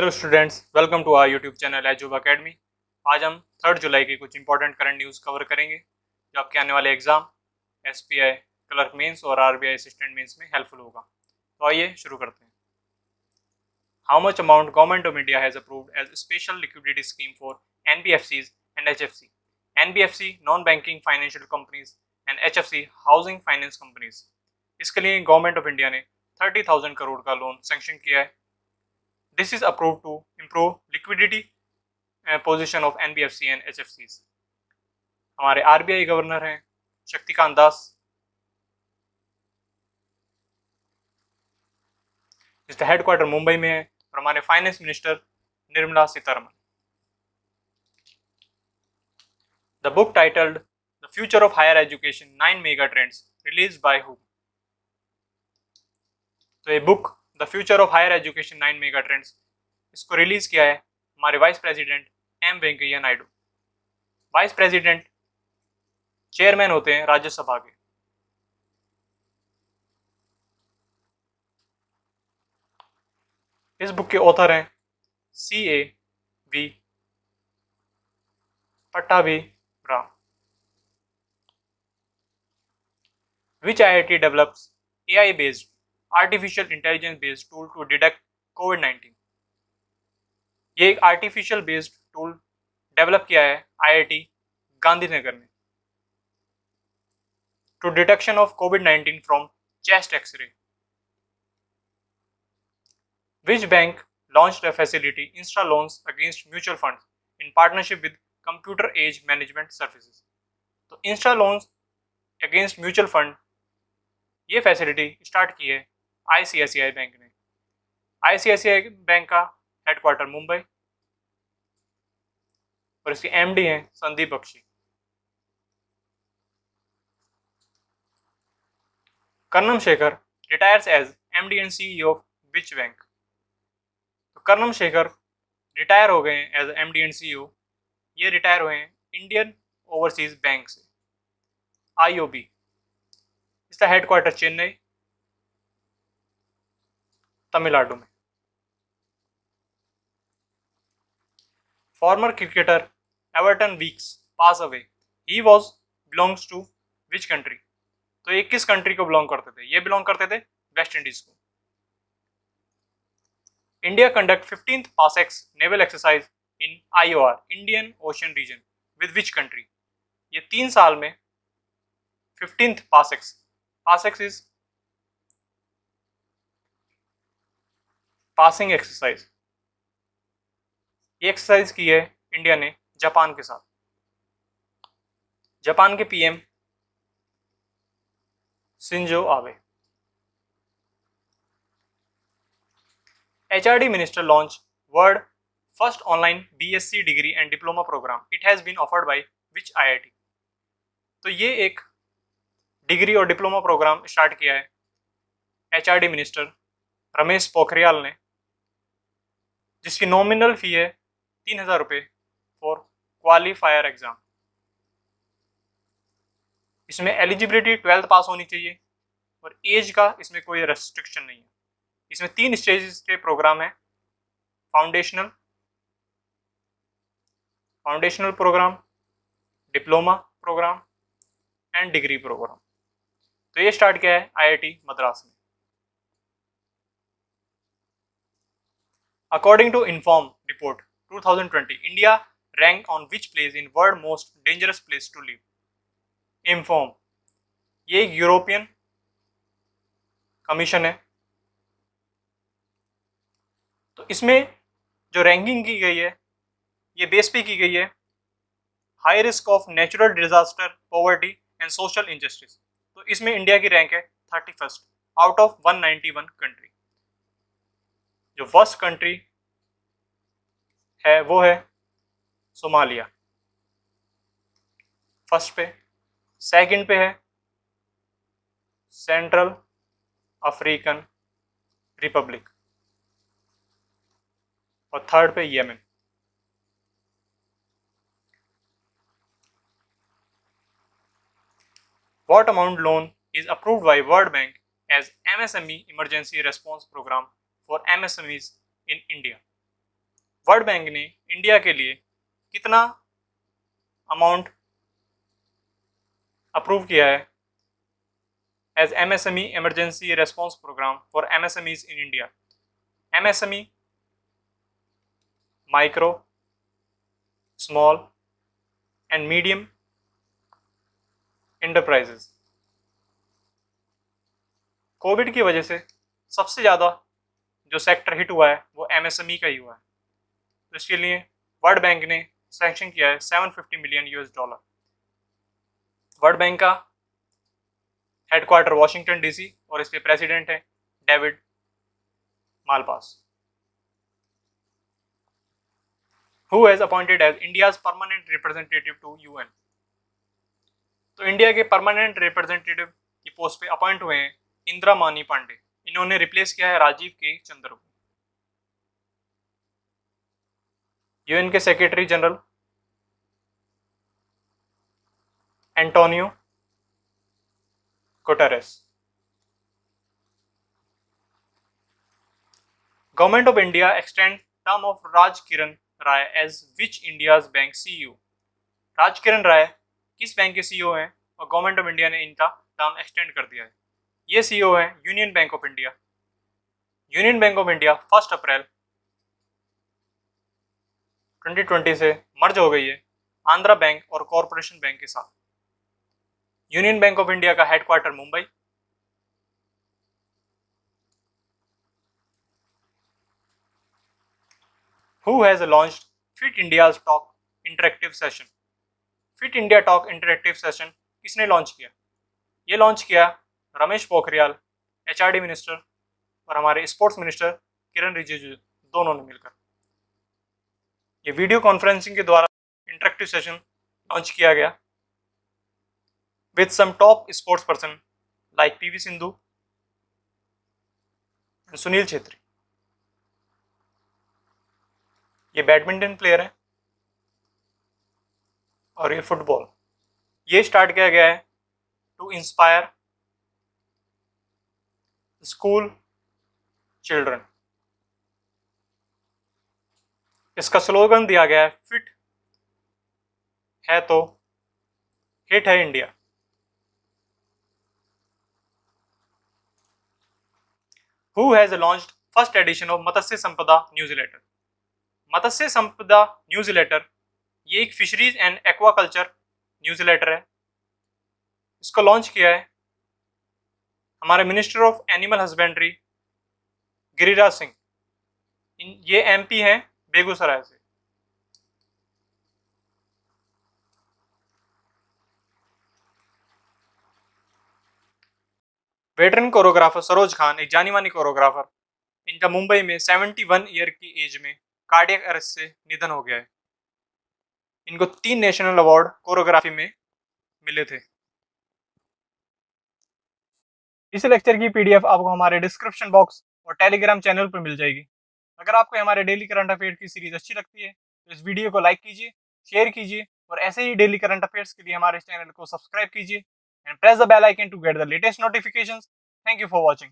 Hello students, welcome to our YouTube channel Edub Academy. आज हम 3 जुलाई की कुछ इंपॉर्टेंट करंट न्यूज़ कवर करेंगे जो आपके आने वाले एग्जाम एसबीआई क्लर्क मेंस और आरबीआई असिस्टेंट मेंस में हेल्पफुल होगा। तो आइए शुरू करते हैं। How much amount government of India has approved as special liquidity scheme for NBFCs and HFC. NBFC non banking financial companies and HFC housing finance companies. इसके लिए गवर्नमेंट ऑफ इंडिया ने 30,000 करोड़ का लोन सैंक्शन किया है। This is approved to improve liquidity position of NBFC and HFCs। हमारे RBI governor हैं शक्तिकांत दास, जिसका headquarter Mumbai में है, और हमारे finance minister Nirmala Sitharaman. The book titled the future of higher education 9 mega trends release by who. तो ये book the future of higher education 9 mega trends, इसको रिलीज किया है हमारे vice president M Venkaiah Naidu. Vice president chairman होते हैं राज्यसभा के। इस बुक के ऑथर हैं CAV Pattabhi Ram. Which IIT develops AI based artificial intelligence based tool to detect COVID-19। ये एक आर्टिफिशियल बेस्ड टूल डेवलप किया है IIT गांधीनगर ने to detection of COVID-19 from chest X ray. Which bank launched a facility Insta loans against mutual funds in partnership with Computer Age Management Services। तो Insta loans against mutual fund ये facility start की है ICICI bank ने। ICICI bank का headquarter Mumbai और इसके MD हैं Sandeep Bakhshi. Karnam Shekar retires as MD and CEO of which bank. तो कर्णम शेखर रिटायर हो गए हैं एज MD एंड CEO। ये रिटायर हुए हैं इंडियन ओवरसीज बैंक से, IOB। इसका हेडक्वार्टर चेन्नई तमिलनाडु में। Former cricketer Everton Weekes pass away, he was belongs to which country. तो ये किस कंट्री को बिलोंग करते थे? ये बिलोंग करते थे वेस्ट इंडीज को। India conduct 15th PASSEX naval exercise in IOR Indian Ocean region with which country. ये 3 साल में 15th PASSEX, PASSEX is passing exercise, ये एक्सरसाइज की है इंडिया ने जापान के साथ। जापान के PM Shinzo Abe. HRD minister launch world first online BSc degree and diploma program, it has been offered by which IIT। तो ये एक डिग्री और डिप्लोमा प्रोग्राम स्टार्ट किया है HRD मिनिस्टर रमेश पोखरियाल ने, जिसकी नॉमिनल फी है 3,000 रुपये फॉर क्वालिफायर एग्जाम। इसमें एलिजिबिलिटी 12th पास होनी चाहिए और एज का इसमें कोई रेस्ट्रिक्शन नहीं है। इसमें 3 स्टेजेस के प्रोग्राम है, foundational program, diploma program and degree program. तो ये स्टार्ट किया है IIT मद्रास ने। According to inform report 2020, India rank on which place in world most dangerous place to live. Inform ये एक यूरोपियन कमीशन है। तो इसमें जो रैंकिंग की गई है ये बेस पे की गई है high risk of natural disaster, poverty and social injustice. तो इसमें इंडिया की रैंक है 31st आउट ऑफ 191 कंट्री। जो फर्स्ट कंट्री है वो है सोमालिया फर्स्ट पे, सेकंड पे है सेंट्रल अफ्रीकन रिपब्लिक और थर्ड पे Yemen. What amount loan is approved by World Bank as MSME Emergency Response Program for MSMEs in India? World Bank ने इंडिया के लिए कितना अमाउंट अप्रूव किया है as MSME emergency response program for MSMEs in India. MSME micro, small and medium enterprises. COVID की वजह से सबसे ज़्यादा जो सेक्टर हिट हुआ है वो MSME का ही हुआ है, तो इसके लिए वर्ल्ड बैंक ने सैंक्शन किया है $750 मिलियन। वर्ल्ड बैंक का हेडक्वार्टर वॉशिंगटन DC और इसके प्रेसिडेंट है David Malpass, who has appointed as India's permanent representative to UN। तो इंडिया के परमानेंट रिप्रेजेंटेटिव की पोस्ट पे अपॉइंट हुए हैं इंदिरा मानी पांडे। इन्होंने रिप्लेस किया है राजीव के चंद्र को। UN के secretary general Antonio Guterres. Government of India extend term of Raj Kiran Rai as which India's bank CEO। Raj Kiran Rai किस बैंक के CEO हैं और गवर्नमेंट ऑफ इंडिया ने इनका टर्म एक्सटेंड कर दिया है। ये CEO हैं union bank of India. Union bank of India 1 अप्रैल 2020 से मर्ज हो गई है आंध्रा बैंक और कॉरपोरेशन बैंक के साथ। यूनियन बैंक ऑफ इंडिया का headquarter Mumbai. Who has launched Fit India's Talk interactive session. Fit India talk interactive session किसने लॉन्च किया? ये लॉन्च किया रमेश पोखरियाल, HRD मिनिस्टर, और हमारे स्पोर्ट्स मिनिस्टर किरण रिजिजू, दोनों ने मिलकर ये वीडियो कॉन्फ्रेंसिंग के द्वारा इंटरेक्टिव सेशन लॉन्च किया गया with some top sports person like PV Sindhu and Sunil Chhetri. ये बैडमिंटन प्लेयर है और ये फुटबॉल। ये स्टार्ट किया गया है टू इंस्पायर स्कूल चिल्ड्रन। इसका स्लोगन दिया गया है फिट है तो हिट है India. Who has launched first edition of Matsya Sampada newsletter. Matsya Sampada newsletter ये एक फिशरीज एंड एक्वाकल्चर न्यूज़लेटर है। इसको लॉन्च किया है हमारे minister of animal husbandry Giriraj Singh. ये MP हैं बेगूसराय से। वेटरन कोरियोग्राफर सरोज खान, एक जानी मानी कोरियोग्राफर, इनका मुंबई में 71 ईयर की एज में कार्डियक अरेस्ट से निधन हो गया है। इनको 3 नेशनल अवार्ड कोरियोग्राफी में मिले थे। इस लेक्चर की PDF आपको हमारे डिस्क्रिप्शन बॉक्स और टेलीग्राम चैनल पर मिल जाएगी। अगर आपको हमारे डेली करंट अफेयर की सीरीज अच्छी लगती है तो इस वीडियो को लाइक कीजिए, शेयर कीजिए और ऐसे ही डेली करंट अफेयर्स के लिए हमारे चैनल को सब्सक्राइब कीजिए and press the bell icon to get the latest notifications. Thank you for watching.